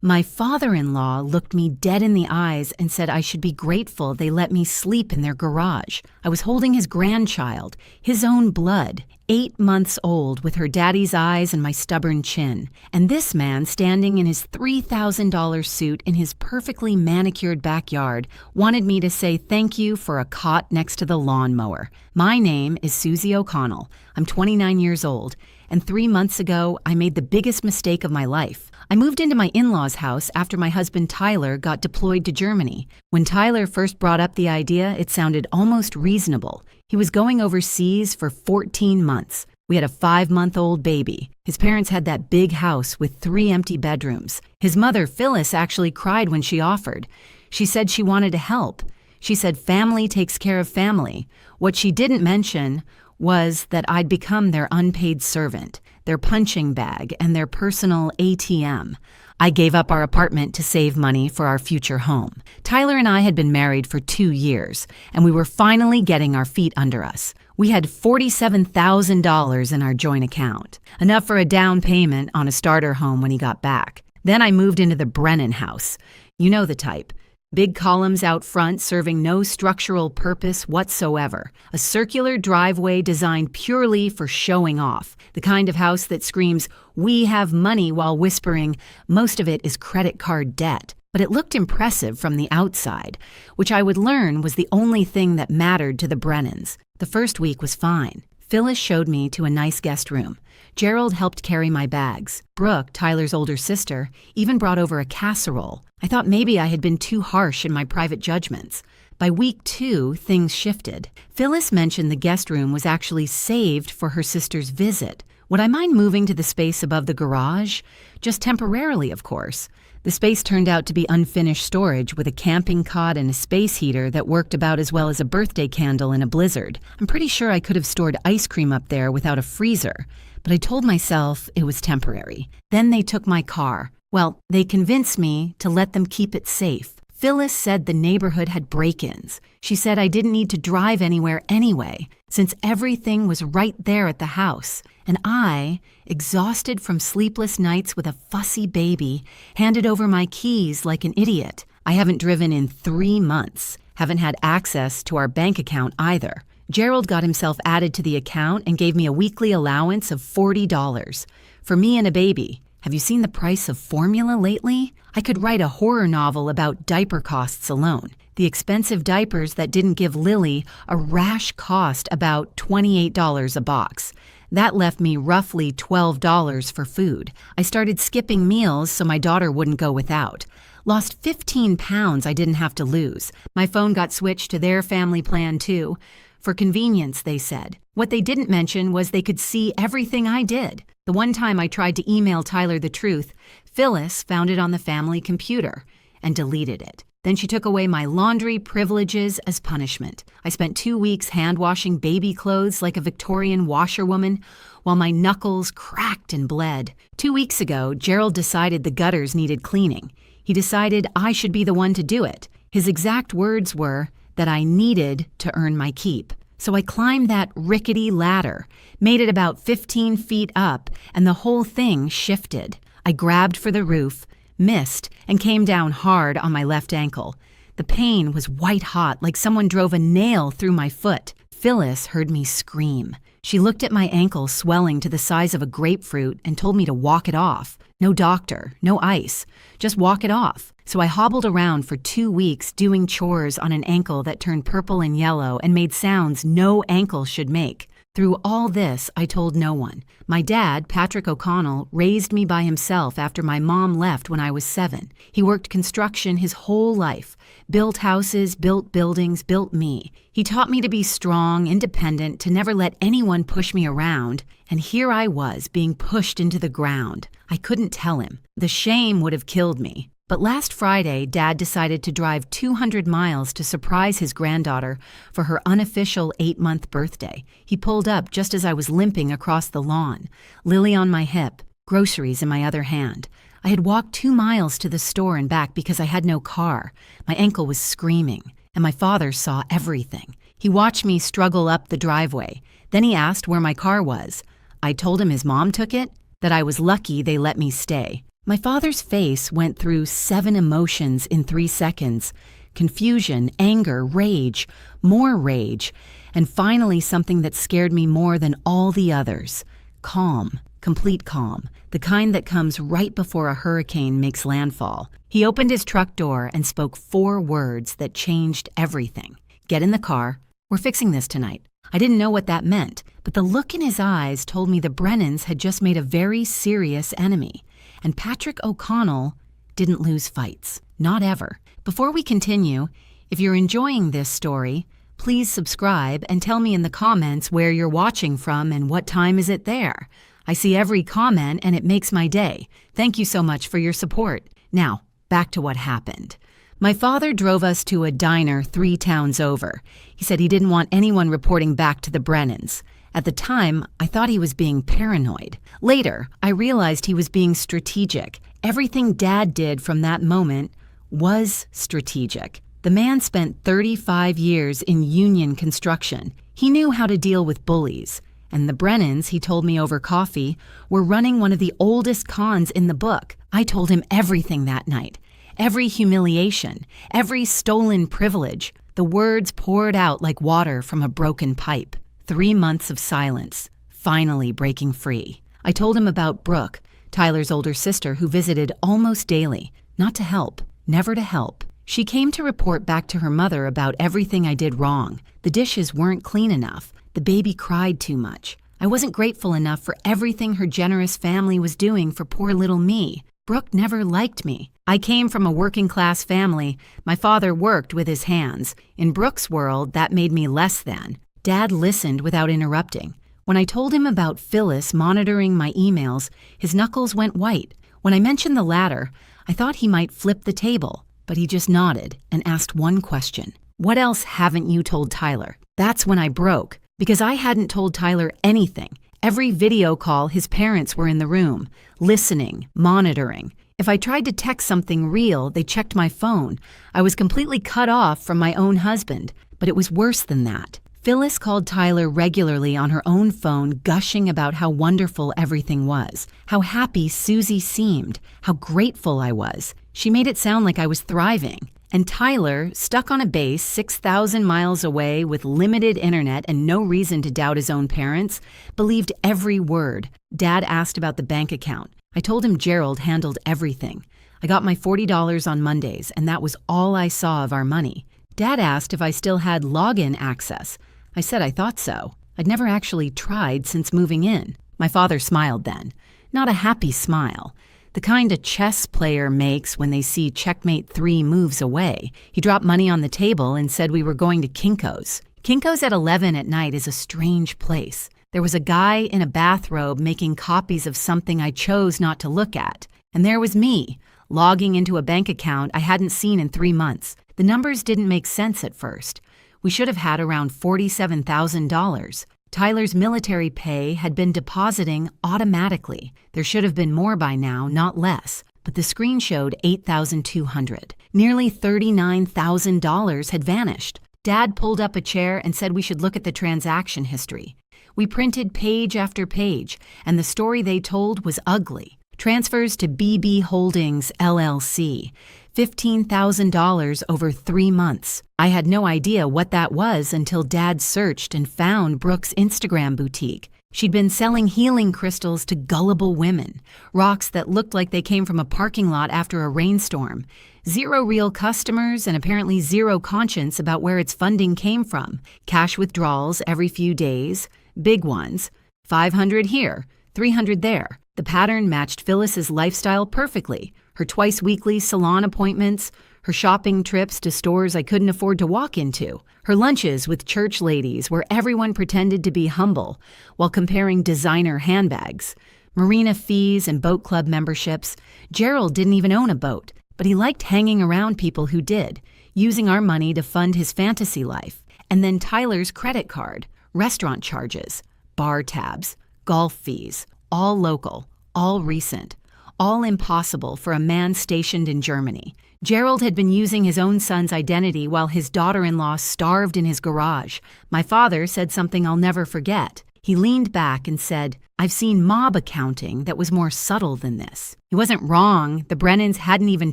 My father-in-law looked me dead in the eyes and said I should be grateful they let me sleep in their garage. I was holding his grandchild, his own blood, 8 months old, with her daddy's eyes and my stubborn chin. And this man, standing in his $3,000 suit in his perfectly manicured backyard, wanted me to say thank you for a cot next to the lawnmower. My name is Susie O'Connell. I'm 29 years old. And 3 months ago, I made the biggest mistake of my life. I moved into my in-laws' house after my husband Tyler got deployed to Germany. When Tyler first brought up the idea, it sounded almost reasonable. He was going overseas for 14 months. We had a 5-month-old baby. His parents had that big house with 3 empty bedrooms. His mother, Phyllis, actually cried when she offered. She said she wanted to help. She said family takes care of family. What she didn't mention was that I'd become their unpaid servant, their punching bag, and their personal ATM. I gave up our apartment to save money for our future home. Tyler and I had been married for 2 years, and we were finally getting our feet under us. We had $47,000 in our joint account, enough for a down payment on a starter home when he got back. Then I moved into the Brennan house. You know the type. Big columns out front serving no structural purpose whatsoever. A circular driveway designed purely for showing off. The kind of house that screams, "We have money," while whispering, most of it is credit card debt. But it looked impressive from the outside, which I would learn was the only thing that mattered to the Brennans. The first week was fine. Phyllis showed me to a nice guest room. Gerald helped carry my bags. Brooke, Tyler's older sister, even brought over a casserole. I thought maybe I had been too harsh in my private judgments. By week 2, things shifted. Phyllis mentioned the guest room was actually saved for her sister's visit. Would I mind moving to the space above the garage? Just temporarily, of course. The space turned out to be unfinished storage with a camping cot and a space heater that worked about as well as a birthday candle in a blizzard. I'm pretty sure I could have stored ice cream up there without a freezer, but I told myself it was temporary. Then they took my car. Well, they convinced me to let them keep it safe. Phyllis said the neighborhood had break-ins. She said I didn't need to drive anywhere anyway, since everything was right there at the house. And I, exhausted from sleepless nights with a fussy baby, handed over my keys like an idiot. I haven't driven in 3 months. Haven't had access to our bank account either. Gerald got himself added to the account and gave me a weekly allowance of $40. For me and a baby. Have you seen the price of formula lately? I could write a horror novel about diaper costs alone. The expensive diapers that didn't give Lily a rash cost about $28 a box. That left me roughly $12 for food. I started skipping meals so my daughter wouldn't go without. Lost 15 pounds I didn't have to lose. My phone got switched to their family plan too. For convenience, they said. What they didn't mention was they could see everything I did. The one time I tried to email Tyler the truth, Phyllis found it on the family computer and deleted it. Then she took away my laundry privileges as punishment. I spent 2 weeks hand-washing baby clothes like a Victorian washerwoman while my knuckles cracked and bled. 2 weeks ago, Gerald decided the gutters needed cleaning. He decided I should be the one to do it. His exact words were that I needed to earn my keep. So I climbed that rickety ladder, made it about 15 feet up, and the whole thing shifted. I grabbed for the roof, missed, and came down hard on my left ankle. The pain was white hot, like someone drove a nail through my foot. Phyllis heard me scream. She looked at my ankle swelling to the size of a grapefruit and told me to walk it off. No doctor, no ice, just walk it off. So I hobbled around for 2 weeks doing chores on an ankle that turned purple and yellow and made sounds no ankle should make. Through all this, I told no one. My dad, Patrick O'Connell, raised me by himself after my mom left when I was 7. He worked construction his whole life, built houses, built buildings, built me. He taught me to be strong, independent, to never let anyone push me around. And here I was, being pushed into the ground. I couldn't tell him. The shame would have killed me. But last Friday, Dad decided to drive 200 miles to surprise his granddaughter for her unofficial 8-month birthday. He pulled up just as I was limping across the lawn, Lily on my hip, groceries in my other hand. I had walked 2 miles to the store and back because I had no car. My ankle was screaming, and my father saw everything. He watched me struggle up the driveway. Then he asked where my car was. I told him his mom took it, that I was lucky they let me stay. My father's face went through 7 emotions in 3 seconds: confusion, anger, rage, more rage, and finally something that scared me more than all the others: calm, complete calm, the kind that comes right before a hurricane makes landfall. He opened his truck door and spoke 4 words that changed everything. "Get in the car. We're fixing this tonight." I didn't know what that meant, but the look in his eyes told me the Brennans had just made a very serious enemy. And Patrick O'Connell didn't lose fights. Not ever. Before we continue, if you're enjoying this story, please subscribe and tell me in the comments where you're watching from and what time is it there. I see every comment and it makes my day. Thank you so much for your support. Now, back to what happened. My father drove us to a diner 3 towns over. He said he didn't want anyone reporting back to the Brennans. At the time, I thought he was being paranoid. Later, I realized he was being strategic. Everything Dad did from that moment was strategic. The man spent 35 years in union construction. He knew how to deal with bullies. And the Brennans, he told me over coffee, were running one of the oldest cons in the book. I told him everything that night. Every humiliation, every stolen privilege. The words poured out like water from a broken pipe. 3 months of silence, finally breaking free. I told him about Brooke, Tyler's older sister, who visited almost daily. Not to help, never to help. She came to report back to her mother about everything I did wrong. The dishes weren't clean enough. The baby cried too much. I wasn't grateful enough for everything her generous family was doing for poor little me. Brooke never liked me. I came from a working-class family. My father worked with his hands. In Brooke's world, that made me less than. Dad listened without interrupting. When I told him about Phyllis monitoring my emails, his knuckles went white. When I mentioned the latter, I thought he might flip the table, but he just nodded and asked one question. "What else haven't you told Tyler?" That's when I broke, because I hadn't told Tyler anything. Every video call, his parents were in the room, listening, monitoring. If I tried to text something real, they checked my phone. I was completely cut off from my own husband, but it was worse than that. Phyllis called Tyler regularly on her own phone, gushing about how wonderful everything was, how happy Susie seemed, how grateful I was. She made it sound like I was thriving. And Tyler, stuck on a base 6,000 miles away with limited internet and no reason to doubt his own parents, believed every word. Dad asked about the bank account. I told him Gerald handled everything. I got my $40 on Mondays, and that was all I saw of our money. Dad asked if I still had login access. I said I thought so. I'd never actually tried since moving in. My father smiled then. Not a happy smile. The kind a chess player makes when they see checkmate 3 moves away. He dropped money on the table and said we were going to Kinko's. Kinko's at 11 at night is a strange place. There was a guy in a bathrobe making copies of something I chose not to look at. And there was me, logging into a bank account I hadn't seen in 3 months. The numbers didn't make sense at first. We should have had around $47,000. Tyler's military pay had been depositing automatically. There should have been more by now, not less. But the screen showed $8,200. Nearly $39,000 had vanished. Dad pulled up a chair and said we should look at the transaction history. We printed page after page, and the story they told was ugly. Transfers to BB Holdings, LLC. $15,000 over 3 months. I had no idea what that was until Dad searched and found Brooke's Instagram boutique. She'd been selling healing crystals to gullible women, rocks that looked like they came from a parking lot after a rainstorm. 0 real customers and apparently 0 conscience about where its funding came from. Cash withdrawals every few days, big ones. 500 here, 300 there. The pattern matched Phyllis's lifestyle perfectly. Her twice-weekly salon appointments, her shopping trips to stores I couldn't afford to walk into, her lunches with church ladies where everyone pretended to be humble while comparing designer handbags, marina fees and boat club memberships. Gerald didn't even own a boat, but he liked hanging around people who did, using our money to fund his fantasy life. And then Tyler's credit card, restaurant charges, bar tabs, golf fees, all local, all recent. All impossible for a man stationed in Germany. Gerald had been using his own son's identity while his daughter-in-law starved in his garage. My father said something I'll never forget. He leaned back and said, "I've seen mob accounting that was more subtle than this." He wasn't wrong. The Brennans hadn't even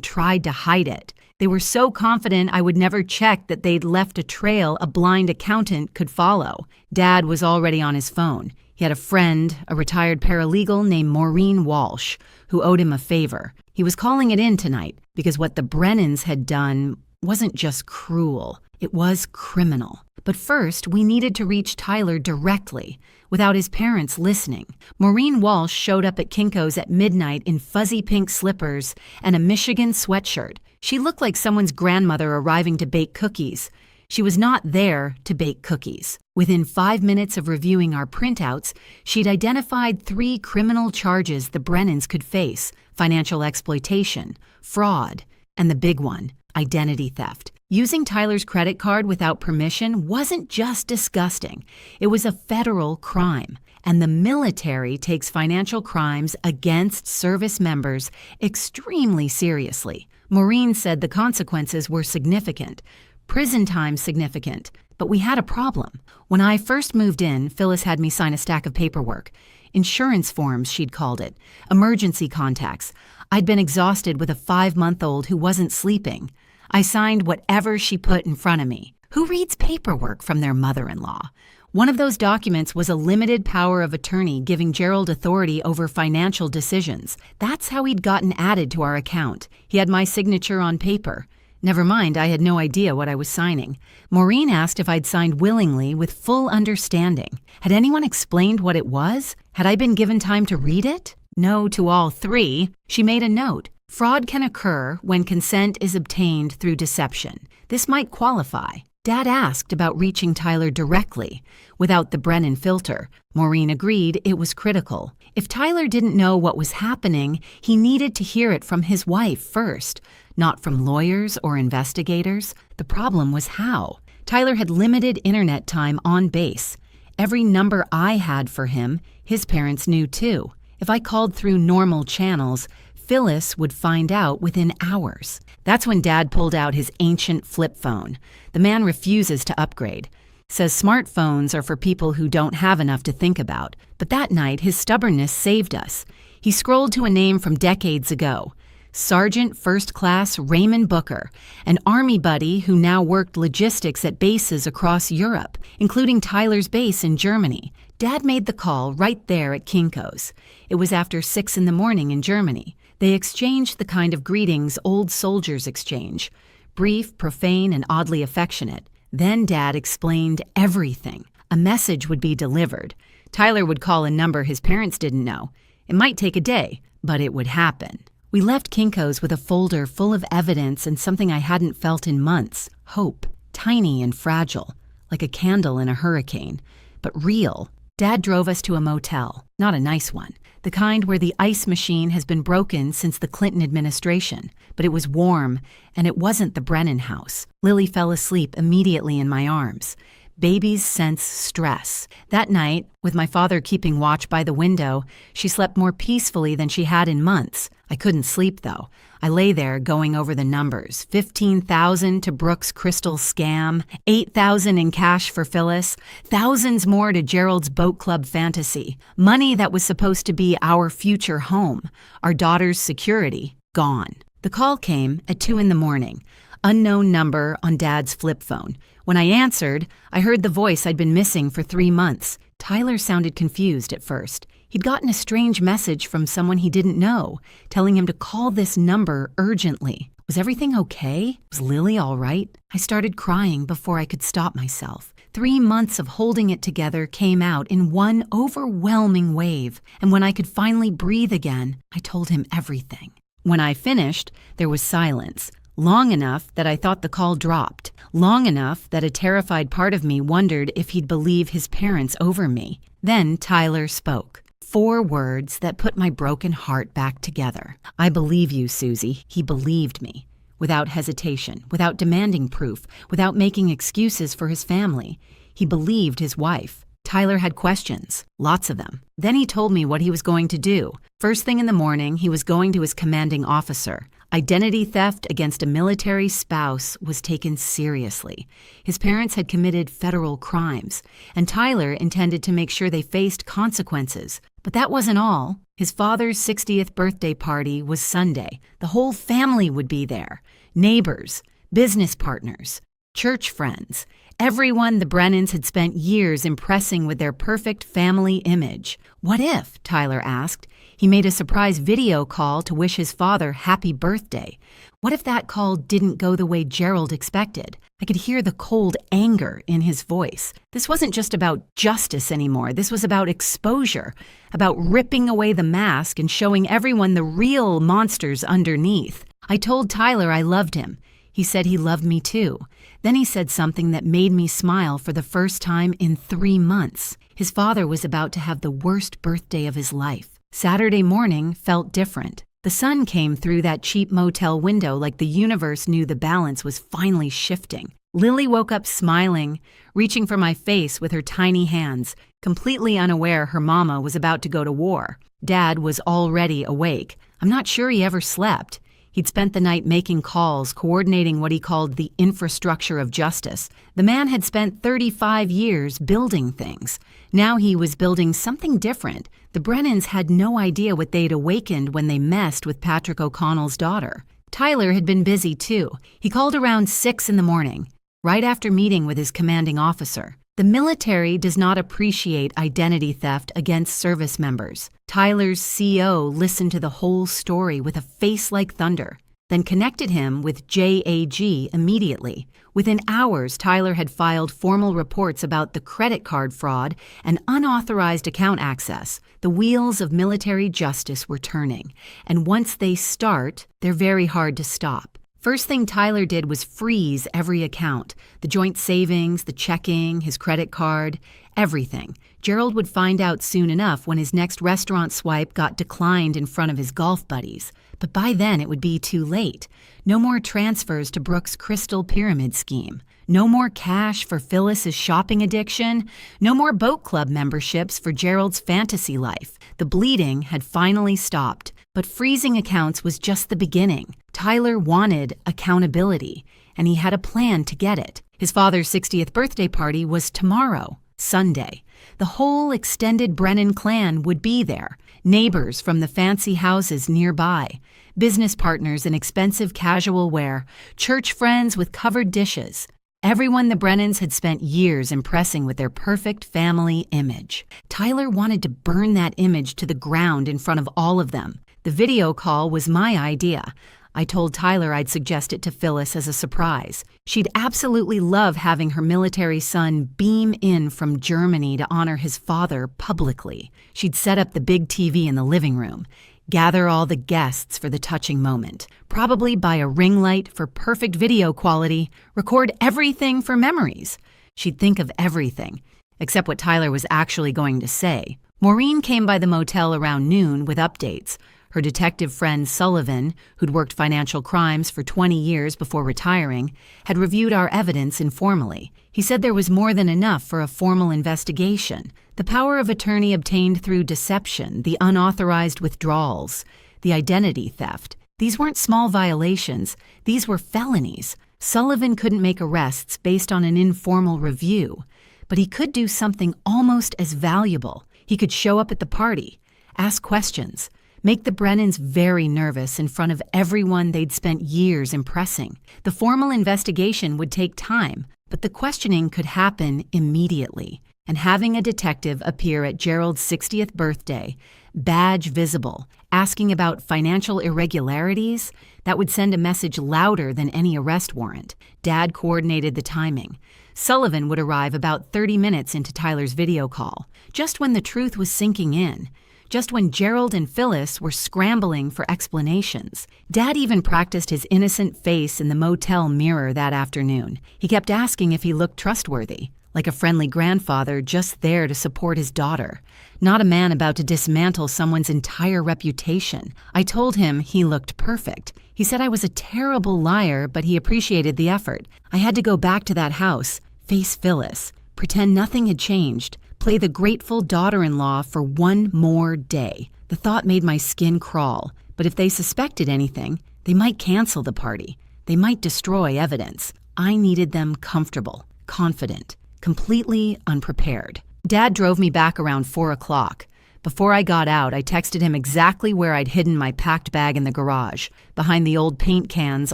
tried to hide it. They were so confident I would never check that they'd left a trail a blind accountant could follow. Dad was already on his phone. He had a friend, a retired paralegal named Maureen Walsh, who owed him a favor. He was calling it in tonight because what the Brennans had done wasn't just cruel, it was criminal. But first, we needed to reach Tyler directly, without his parents listening. Maureen Walsh showed up at Kinko's at midnight in fuzzy pink slippers and a Michigan sweatshirt. She looked like someone's grandmother arriving to bake cookies. She was not there to bake cookies. Within 5 minutes of reviewing our printouts, she'd identified 3 criminal charges the Brennans could face: financial exploitation, fraud, and the big one, identity theft. Using Tyler's credit card without permission wasn't just disgusting. It was a federal crime, and the military takes financial crimes against service members extremely seriously. Maureen said the consequences were significant, prison time significant, but we had a problem. When I first moved in, Phyllis had me sign a stack of paperwork. Insurance forms, she'd called it. Emergency contacts. I'd been exhausted with a 5-month-old who wasn't sleeping. I signed whatever she put in front of me. Who reads paperwork from their mother-in-law? One of those documents was a limited power of attorney giving Gerald authority over financial decisions. That's how he'd gotten added to our account. He had my signature on paper. Never mind, I had no idea what I was signing. Maureen asked if I'd signed willingly with full understanding. Had anyone explained what it was? Had I been given time to read it? No to all 3. She made a note. Fraud can occur when consent is obtained through deception. This might qualify. Dad asked about reaching Tyler directly, without the Brennan filter. Maureen agreed it was critical. If Tyler didn't know what was happening, he needed to hear it from his wife first, not from lawyers or investigators. The problem was how. Tyler had limited internet time on base. Every number I had for him, his parents knew too. If I called through normal channels, Phyllis would find out within hours. That's when Dad pulled out his ancient flip phone. The man refuses to upgrade. Says smartphones are for people who don't have enough to think about. But that night, his stubbornness saved us. He scrolled to a name from decades ago. Sergeant First Class Raymond Booker, an Army buddy who now worked logistics at bases across Europe, including Tyler's base in Germany. Dad made the call right there at Kinko's. It was after 6 a.m. in Germany. They exchanged the kind of greetings old soldiers exchange, brief, profane, and oddly affectionate. Then Dad explained everything. A message would be delivered. Tyler would call a number his parents didn't know. It might take a day, but it would happen. We left Kinko's with a folder full of evidence and something I hadn't felt in months: hope, tiny and fragile, like a candle in a hurricane, but real. Dad drove us to a motel, not a nice one, the kind where the ice machine has been broken since the Clinton administration, but it was warm, and it wasn't the Brennan house. Lily fell asleep immediately in my arms. Babies sense stress. That night, with my father keeping watch by the window, she slept more peacefully than she had in months. I couldn't sleep, though. I lay there going over the numbers. $15,000 to Brooke's crystal scam, $8,000 in cash for Phyllis, thousands more to Gerald's boat club fantasy. Money that was supposed to be our future home, our daughter's security, gone. The call came at 2 a.m. Unknown number on Dad's flip phone. When I answered, I heard the voice I'd been missing for 3 months. Tyler sounded confused at first. He'd gotten a strange message from someone he didn't know, telling him to call this number urgently. Was everything okay? Was Lily all right? I started crying before I could stop myself. 3 months of holding it together came out in one overwhelming wave, and when I could finally breathe again, I told him everything. When I finished, there was silence. Long enough that I thought the call dropped. Long enough that a terrified part of me wondered if he'd believe his parents over me. Then Tyler spoke. 4 words that put my broken heart back together. "I believe you, Susie." He believed me. Without hesitation, without demanding proof, without making excuses for his family. He believed his wife. Tyler had questions, lots of them. Then he told me what he was going to do. First thing in the morning, he was going to his commanding officer. Identity theft against a military spouse was taken seriously. His parents had committed federal crimes, and Tyler intended to make sure they faced consequences. But that wasn't all. His father's 60th birthday party was Sunday. The whole family would be there. Neighbors, business partners, church friends. Everyone the Brennans had spent years impressing with their perfect family image. What if, Tyler asked, he made a surprise video call to wish his father happy birthday? What if that call didn't go the way Gerald expected? I could hear the cold anger in his voice. This wasn't just about justice anymore. This was about exposure, about ripping away the mask and showing everyone the real monsters underneath. I told Tyler I loved him. He said he loved me too. Then he said something that made me smile for the first time in 3 months. His father was about to have the worst birthday of his life. Saturday morning felt different. The sun came through that cheap motel window like the universe knew the balance was finally shifting. Lily woke up smiling, reaching for my face with her tiny hands, completely unaware her mama was about to go to war. Dad was already awake. I'm not sure he ever slept. He'd spent the night making calls, coordinating what he called the infrastructure of justice. The man had spent 35 years building things. Now he was building something different. The Brennans had no idea what they'd awakened when they messed with Patrick O'Connell's daughter. Tyler had been busy too. He called around 6 in the morning, right after meeting with his commanding officer. The military does not appreciate identity theft against service members. Tyler's CO listened to the whole story with a face like thunder, then connected him with JAG immediately. Within hours, Tyler had filed formal reports about the credit card fraud and unauthorized account access. The wheels of military justice were turning, and once they start, they're very hard to stop. First thing Tyler did was freeze every account, the joint savings, the checking, his credit card, everything. Gerald would find out soon enough when his next restaurant swipe got declined in front of his golf buddies. But by then it would be too late. No more transfers to Brooke's Crystal Pyramid scheme. No more cash for Phyllis's shopping addiction. No more boat club memberships for Gerald's fantasy life. The bleeding had finally stopped. But freezing accounts was just the beginning. Tyler wanted accountability, and he had a plan to get it. His father's 60th birthday party was tomorrow, Sunday. The whole extended Brennan clan would be there. Neighbors from the fancy houses nearby, business partners in expensive casual wear, church friends with covered dishes. Everyone the Brennans had spent years impressing with their perfect family image. Tyler wanted to burn that image to the ground in front of all of them. The video call was my idea. I told Tyler I'd suggest it to Phyllis as a surprise. She'd absolutely love having her military son beam in from Germany to honor his father publicly. She'd set up the big TV in the living room, gather all the guests for the touching moment, probably buy a ring light for perfect video quality, record everything for memories. She'd think of everything, except what Tyler was actually going to say. Maureen came by the motel around noon with updates. Her detective friend Sullivan, who'd worked financial crimes for 20 years before retiring, had reviewed our evidence informally. He said there was more than enough for a formal investigation. The power of attorney obtained through deception, the unauthorized withdrawals, the identity theft. These weren't small violations. These were felonies. Sullivan couldn't make arrests based on an informal review, but he could do something almost as valuable. He could show up at the party, ask questions, make the Brennans very nervous in front of everyone they'd spent years impressing. The formal investigation would take time, but the questioning could happen immediately. And having a detective appear at Gerald's 60th birthday, badge visible, asking about financial irregularities, that would send a message louder than any arrest warrant. Dad coordinated the timing. Sullivan would arrive about 30 minutes into Tyler's video call, just when the truth was sinking in. Just when Gerald and Phyllis were scrambling for explanations. Dad even practiced his innocent face in the motel mirror that afternoon. He kept asking if he looked trustworthy, like a friendly grandfather just there to support his daughter, not a man about to dismantle someone's entire reputation. I told him he looked perfect. He said I was a terrible liar, but he appreciated the effort. I had to go back to that house, face Phyllis, pretend nothing had changed, Play the grateful daughter-in-law for one more day. The thought made my skin crawl. But if they suspected anything, they might cancel the party. They might destroy evidence. I needed them comfortable, confident, completely unprepared. Dad drove me back around 4 o'clock. Before I got out, I texted him exactly where I'd hidden my packed bag in the garage, behind the old paint cans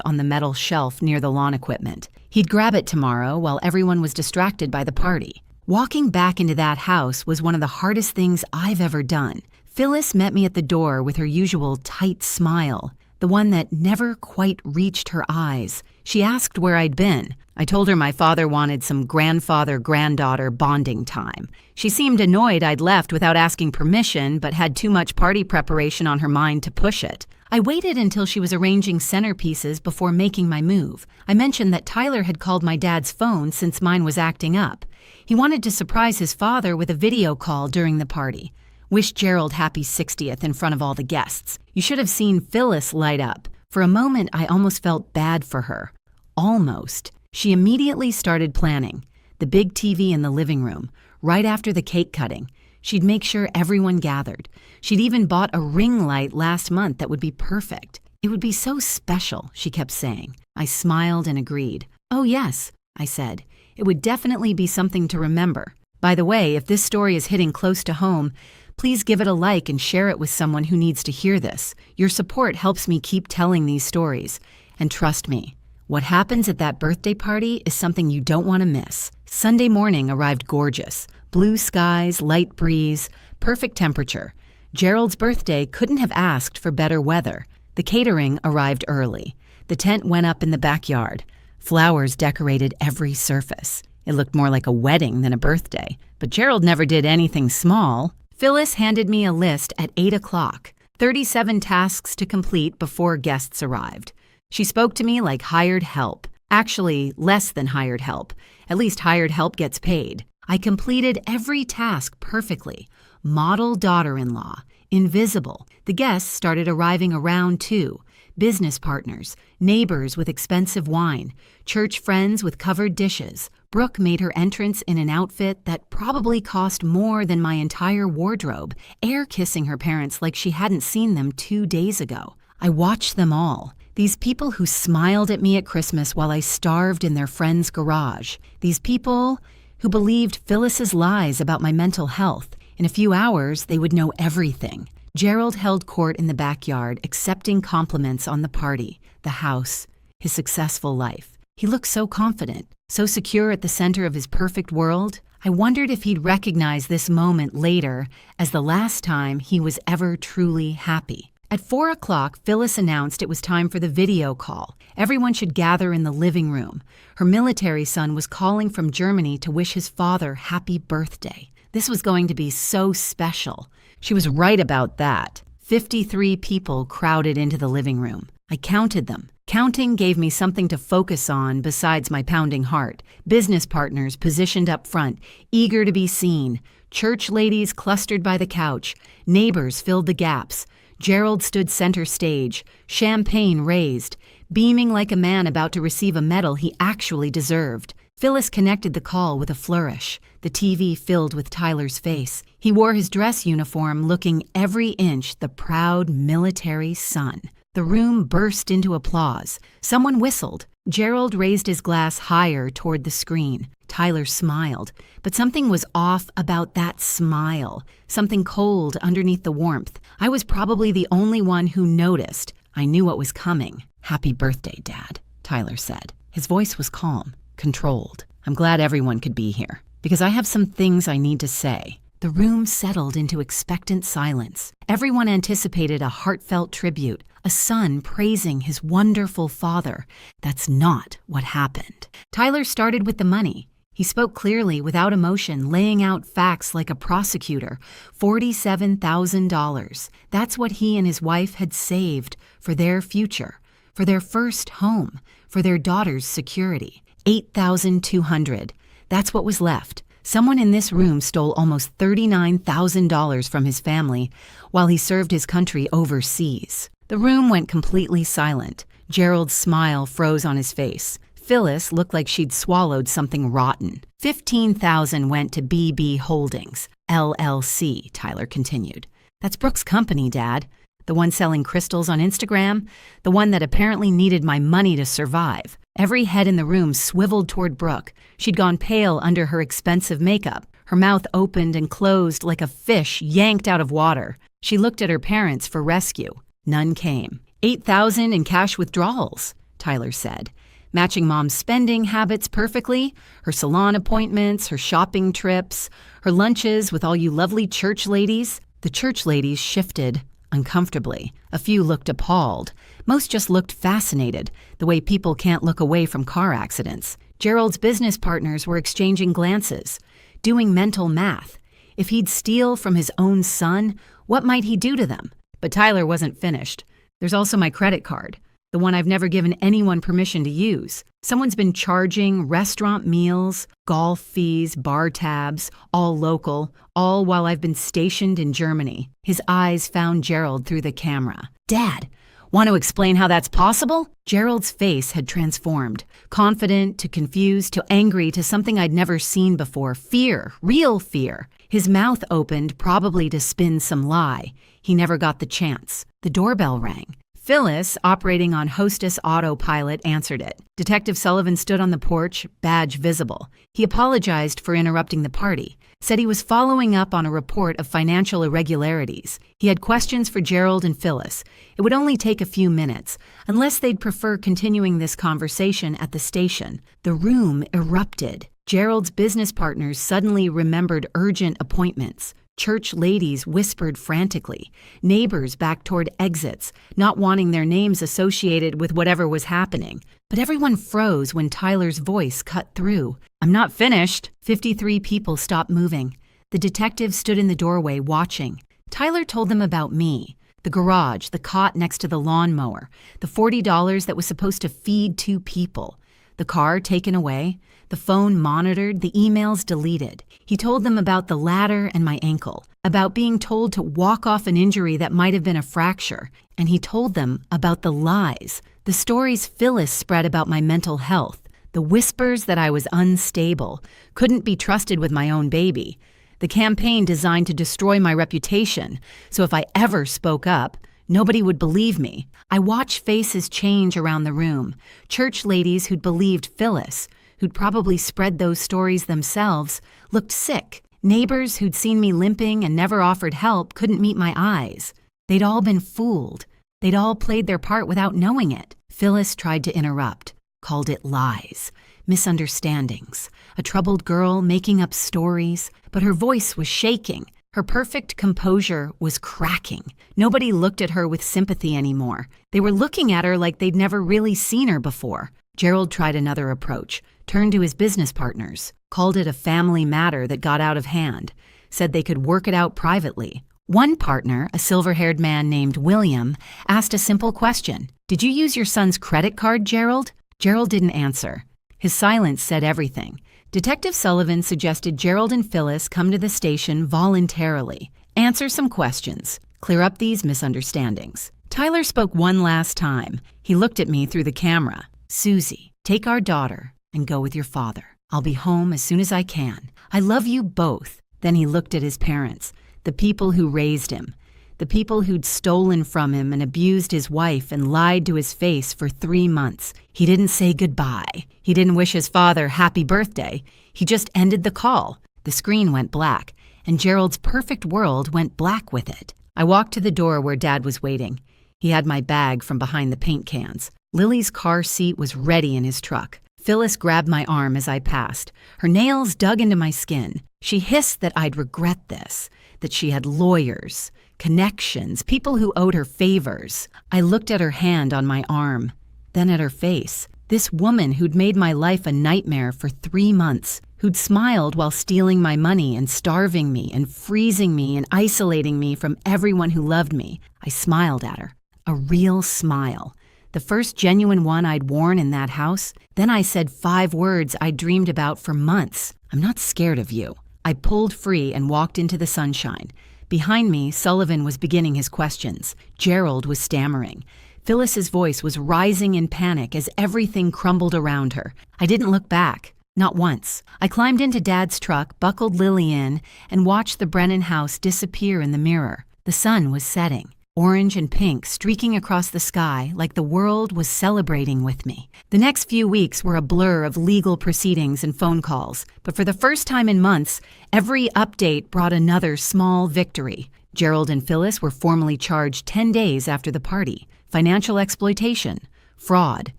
on the metal shelf near the lawn equipment. He'd grab it tomorrow while everyone was distracted by the party. Walking back into that house was one of the hardest things I've ever done. Phyllis met me at the door with her usual tight smile, the one that never quite reached her eyes. She asked where I'd been. I told her my father wanted some grandfather-granddaughter bonding time. She seemed annoyed I'd left without asking permission, but had too much party preparation on her mind to push it. I waited until she was arranging centerpieces before making my move. I mentioned that Tyler had called my dad's phone since mine was acting up. He wanted to surprise his father with a video call during the party. Wished Gerald happy 60th in front of all the guests. You should have seen Phyllis light up. For a moment, I almost felt bad for her. Almost. She immediately started planning. The big TV in the living room, right after the cake cutting. She'd make sure everyone gathered. She'd even bought a ring light last month that would be perfect. It would be so special, she kept saying. I smiled and agreed. Oh yes, I said. It would definitely be something to remember. By the way, if this story is hitting close to home, please give it a like and share it with someone who needs to hear this. Your support helps me keep telling these stories. And trust me, what happens at that birthday party is something you don't want to miss. Sunday morning arrived gorgeous. Blue skies, light breeze, perfect temperature. Gerald's birthday couldn't have asked for better weather. The catering arrived early. The tent went up in the backyard. Flowers decorated every surface. It looked more like a wedding than a birthday. But Gerald never did anything small. Phyllis handed me a list at 8 o'clock, 37 tasks to complete before guests arrived. She spoke to me like hired help. Actually, less than hired help. At least hired help gets paid. I completed every task perfectly. Model daughter-in-law, invisible. The guests started arriving around 2. Business partners, neighbors with expensive wine, church friends with covered dishes. Brooke made her entrance in an outfit that probably cost more than my entire wardrobe, air-kissing her parents like she hadn't seen them 2 days ago. I watched them all. These people who smiled at me at Christmas while I starved in their friend's garage. These people who believed Phyllis's lies about my mental health. In a few hours, they would know everything. Gerald held court in the backyard, accepting compliments on the party, the house, his successful life. He looked so confident, so secure at the center of his perfect world. I wondered if he'd recognize this moment later as the last time he was ever truly happy. At 4 o'clock, Phyllis announced it was time for the video call. Everyone should gather in the living room. Her military son was calling from Germany to wish his father happy birthday. This was going to be so special. She was right about that. 53 people crowded into the living room. I counted them. Counting gave me something to focus on besides my pounding heart. Business partners positioned up front, eager to be seen. Church ladies clustered by the couch. Neighbors filled the gaps. Gerald stood center stage, champagne raised, beaming like a man about to receive a medal he actually deserved. Phyllis connected the call with a flourish. The TV filled with Tyler's face. He wore his dress uniform, looking every inch the proud military son. The room burst into applause. Someone whistled. Gerald raised his glass higher toward the screen. Tyler smiled, but something was off about that smile. Something cold underneath the warmth. I was probably the only one who noticed. I knew what was coming. "Happy birthday, Dad," Tyler said. His voice was calm, controlled. "I'm glad everyone could be here, because I have some things I need to say." The room settled into expectant silence. Everyone anticipated a heartfelt tribute, a son praising his wonderful father. That's not what happened. Tyler started with the money. He spoke clearly, without emotion, laying out facts like a prosecutor. $47,000. That's what he and his wife had saved for their future, for their first home, for their daughter's security. $8,200. That's what was left. Someone in this room stole almost $39,000 from his family while he served his country overseas. The room went completely silent. Gerald's smile froze on his face. Phyllis looked like she'd swallowed something rotten. $15,000 went to BB Holdings, LLC, Tyler continued. That's Brooke's company, Dad. The one selling crystals on Instagram, the one that apparently needed my money to survive. Every head in the room swiveled toward Brooke. She'd gone pale under her expensive makeup. Her mouth opened and closed like a fish yanked out of water. She looked at her parents for rescue. None came. $8,000 in cash withdrawals, Tyler said, matching Mom's spending habits perfectly, her salon appointments, her shopping trips, her lunches with all you lovely church ladies. The church ladies shifted uncomfortably. A few looked appalled. Most just looked fascinated, the way people can't look away from car accidents. Gerald's business partners were exchanging glances, doing mental math. If he'd steal from his own son, what might he do to them? But Tyler wasn't finished. There's also my credit card, the one I've never given anyone permission to use. Someone's been charging restaurant meals, golf fees, bar tabs, all local, all while I've been stationed in Germany. His eyes found Gerald through the camera. Dad, want to explain how that's possible? Gerald's face had transformed, confident to confused to angry to something I'd never seen before. Fear, real fear. His mouth opened, probably to spin some lie. He never got the chance. The doorbell rang. Phyllis, operating on hostess autopilot, answered it. Detective Sullivan stood on the porch, badge visible. He apologized for interrupting the party, said he was following up on a report of financial irregularities. He had questions for Gerald and Phyllis. It would only take a few minutes, unless they'd prefer continuing this conversation at the station. The room erupted. Gerald's business partners suddenly remembered urgent appointments. Church ladies whispered frantically. Neighbors backed toward exits, not wanting their names associated with whatever was happening. But everyone froze when Tyler's voice cut through. I'm not finished. 53 people stopped moving. The detective stood in the doorway watching. Tyler told them about me. The garage, the cot next to the lawnmower, the $40 that was supposed to feed 2 people. The car taken away, the phone monitored, the emails deleted. He told them about the ladder and my ankle, about being told to walk off an injury that might have been a fracture, and he told them about the lies, the stories Phyllis spread about my mental health, the whispers that I was unstable, couldn't be trusted with my own baby, the campaign designed to destroy my reputation, so if I ever spoke up, nobody would believe me. I watched faces change around the room. Church ladies who'd believed Phyllis, who'd probably spread those stories themselves, looked sick. Neighbors who'd seen me limping and never offered help couldn't meet my eyes. They'd all been fooled. They'd all played their part without knowing it. Phyllis tried to interrupt, called it lies, misunderstandings, a troubled girl making up stories, but her voice was shaking. Her perfect composure was cracking. Nobody looked at her with sympathy anymore. They were looking at her like they'd never really seen her before. Gerald tried another approach, turned to his business partners, called it a family matter that got out of hand, said they could work it out privately. One partner, a silver-haired man named William, asked a simple question. Did you use your son's credit card, Gerald? Gerald didn't answer. His silence said everything. Detective Sullivan suggested Gerald and Phyllis come to the station voluntarily, answer some questions, clear up these misunderstandings. Tyler spoke one last time. He looked at me through the camera. Susie, take our daughter and go with your father. I'll be home as soon as I can. I love you both. Then he looked at his parents, the people who raised him, the people who'd stolen from him and abused his wife and lied to his face for 3 months. He didn't say goodbye. He didn't wish his father happy birthday. He just ended the call. The screen went black, and Gerald's perfect world went black with it. I walked to the door where Dad was waiting. He had my bag from behind the paint cans. Lily's car seat was ready in his truck. Phyllis grabbed my arm as I passed. Her nails dug into my skin. She hissed that I'd regret this, that she had lawyers, connections, people who owed her favors. I looked at her hand on my arm, then at her face. This woman who'd made my life a nightmare for 3 months, who'd smiled while stealing my money and starving me and freezing me and isolating me from everyone who loved me. I smiled at her. A real smile. The first genuine one I'd worn in that house. Then I said 5 words I'd dreamed about for months. I'm not scared of you. I pulled free and walked into the sunshine. Behind me, Sullivan was beginning his questions. Gerald was stammering. Phyllis's voice was rising in panic as everything crumbled around her. I didn't look back. Not once. I climbed into Dad's truck, buckled Lily in, and watched the Brennan house disappear in the mirror. The sun was setting, orange and pink streaking across the sky like the world was celebrating with me. The next few weeks were a blur of legal proceedings and phone calls, but for the first time in months, every update brought another small victory. Gerald and Phyllis were formally charged 10 days after the party. Financial exploitation, fraud,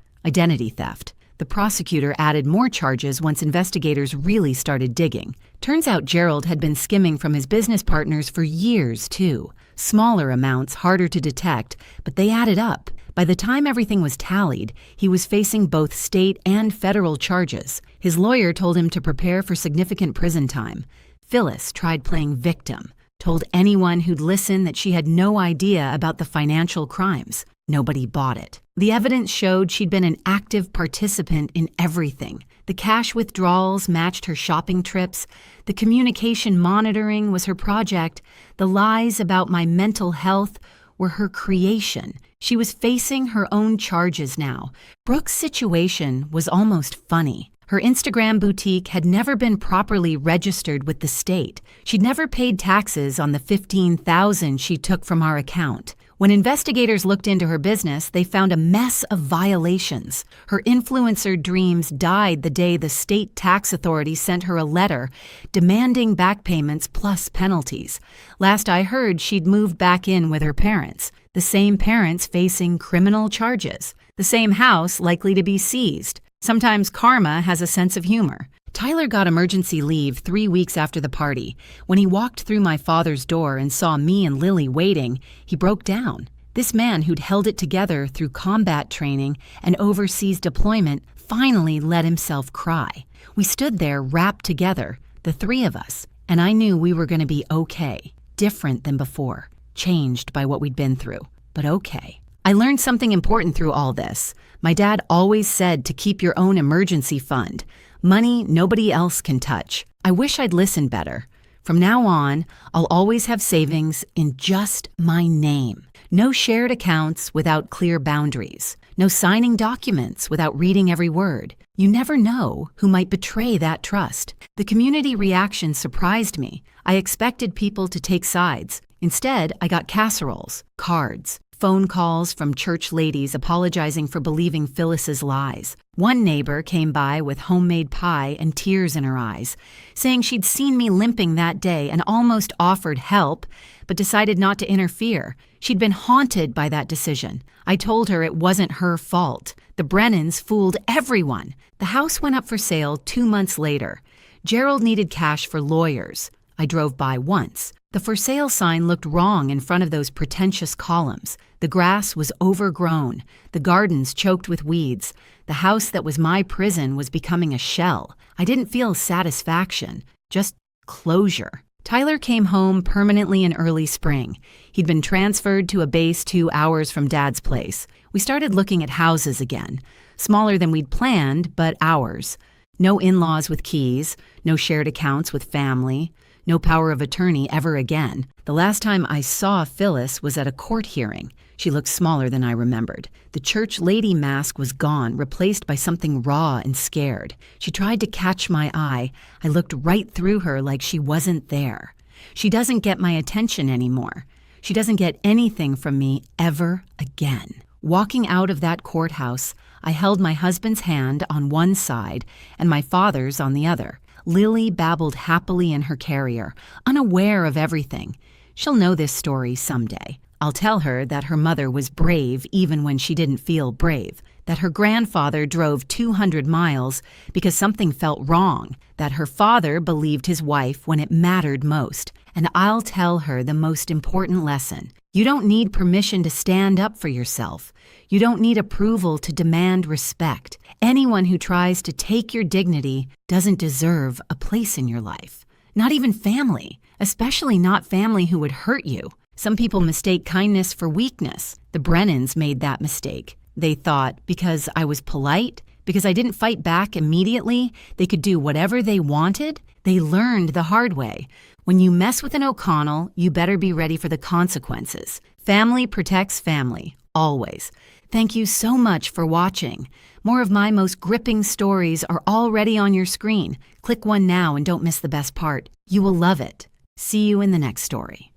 identity theft. The prosecutor added more charges once investigators really started digging. Turns out Gerald had been skimming from his business partners for years, too. Smaller amounts, harder to detect, but they added up. By the time everything was tallied, he was facing both state and federal charges. His lawyer told him to prepare for significant prison time. Phyllis tried playing victim, told anyone who'd listen that she had no idea about the financial crimes. Nobody bought it. The evidence showed she'd been an active participant in everything. The cash withdrawals matched her shopping trips. The communication monitoring was her project. The lies about my mental health were her creation. She was facing her own charges now. Brooke's situation was almost funny. Her Instagram boutique had never been properly registered with the state. She'd never paid taxes on the $15,000 she took from our account. When investigators looked into her business, they found a mess of violations. Her influencer dreams died the day the state tax authority sent her a letter demanding back payments plus penalties. Last I heard, she'd moved back in with her parents, the same parents facing criminal charges, the same house likely to be seized. Sometimes karma has a sense of humor. Tyler got emergency leave 3 weeks after the party. When he walked through my father's door and saw me and Lily waiting, he broke down. This man who'd held it together through combat training and overseas deployment finally let himself cry. We stood there wrapped together, the three of us, and I knew we were going to be okay, different than before, changed by what we'd been through, but okay. I learned something important through all this. My dad always said to keep your own emergency fund. Money nobody else can touch. I wish I'd listened better. From now on, I'll always have savings in just my name. No shared accounts without clear boundaries. No signing documents without reading every word. You never know who might betray that trust. The community reaction surprised me. I expected people to take sides. Instead, I got casseroles, cards, phone calls from church ladies apologizing for believing Phyllis's lies. One neighbor came by with homemade pie and tears in her eyes, saying she'd seen me limping that day and almost offered help, but decided not to interfere. She'd been haunted by that decision. I told her it wasn't her fault. The Brennans fooled everyone. The house went up for sale 2 months later. Gerald needed cash for lawyers. I drove by once. The for sale sign looked wrong in front of those pretentious columns. The grass was overgrown, the gardens choked with weeds. The house that was my prison was becoming a shell. I didn't feel satisfaction, just closure. Tyler came home permanently in early spring. He'd been transferred to a base 2 hours from Dad's place. We started looking at houses again, smaller than we'd planned, but ours. No in-laws with keys, no shared accounts with family, no power of attorney ever again. The last time I saw Phyllis was at a court hearing. She looked smaller than I remembered. The church lady mask was gone, replaced by something raw and scared. She tried to catch my eye. I looked right through her like she wasn't there. She doesn't get my attention anymore. She doesn't get anything from me ever again. Walking out of that courthouse, I held my husband's hand on one side and my father's on the other. Lily babbled happily in her carrier, unaware of everything. She'll know this story someday. I'll tell her that her mother was brave even when she didn't feel brave, that her grandfather drove 200 miles because something felt wrong, that her father believed his wife when it mattered most. And I'll tell her the most important lesson. You don't need permission to stand up for yourself. You don't need approval to demand respect. Anyone who tries to take your dignity doesn't deserve a place in your life. Not even family, especially not family who would hurt you. Some people mistake kindness for weakness. The Brennans made that mistake. They thought because I was polite, because I didn't fight back immediately, they could do whatever they wanted. They learned the hard way. When you mess with an O'Connell, you better be ready for the consequences. Family protects family, always. Thank you so much for watching. More of my most gripping stories are already on your screen. Click one now and don't miss the best part. You will love it. See you in the next story.